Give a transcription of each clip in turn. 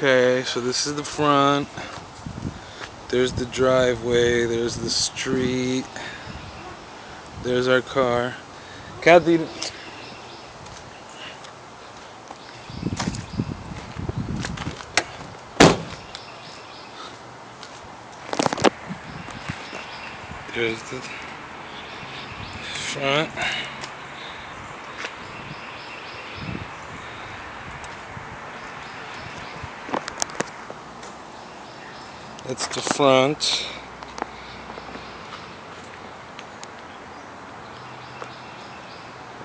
Okay, so this is the front. There's the driveway. There's the street. There's our car. Kathy. There's the front. That's the front.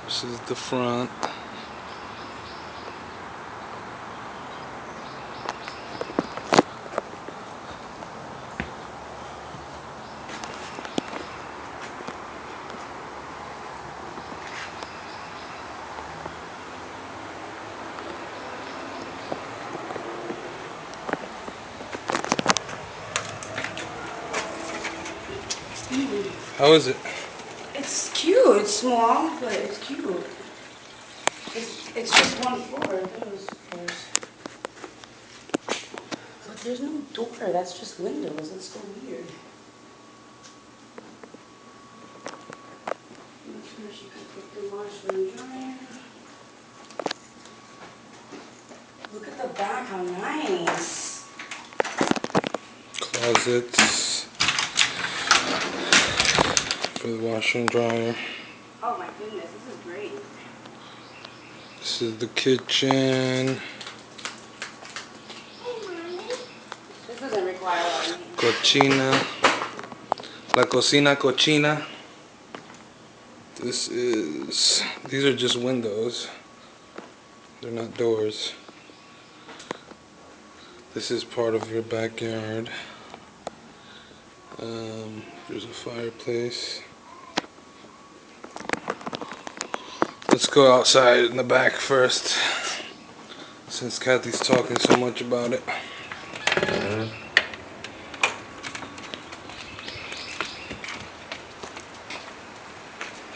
This is the front. How is it? It's cute. It's small, but it's cute. It's just one floor. Those floors. But there's no door. That's just windows. That's so weird. That's where she could put the washer and dryer. Look at the back. How nice. Closets for the washer and dryer. Oh my goodness, this is great. This is the kitchen. This doesn't require a lot of heat. Cochina. La cocina cochina. These are just windows. They're not doors. This is part of your backyard. There's a fireplace. Let's go outside in the back first, since Kathy's talking so much about it.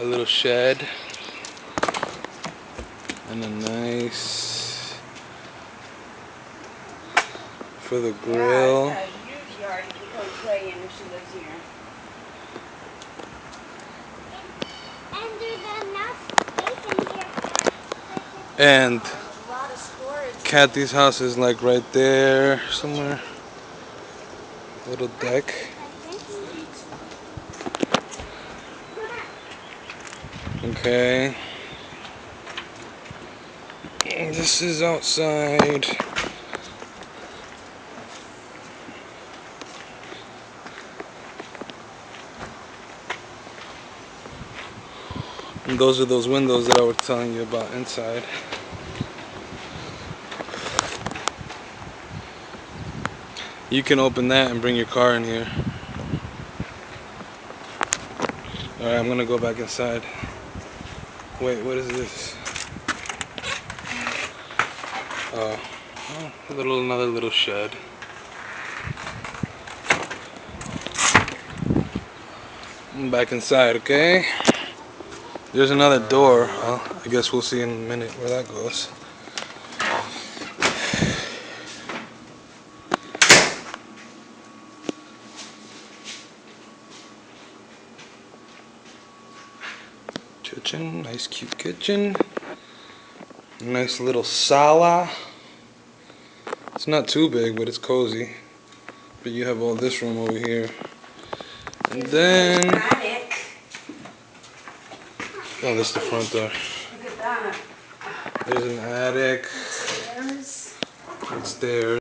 A little shed and a nice for the grill. Yeah, it's got a huge yard you can come play in if she lives here. And there's enough space in here for And A lot of storage. Kathy's house is like right there somewhere. Little deck. Okay. And this is outside. And those are those windows that I was telling you about inside. You can open that and bring your car in here. Alright, I'm gonna go back inside. Wait, what is this? Oh, another little shed. I'm back inside, okay? There's another door. Well, I guess we'll see in a minute where that goes. Kitchen, nice cute kitchen. Nice little sala. It's not too big, but it's cozy. But you have all this room over here. And then, Attic. oh, this is the front door. Look at that. There's an attic. Stairs. It's there.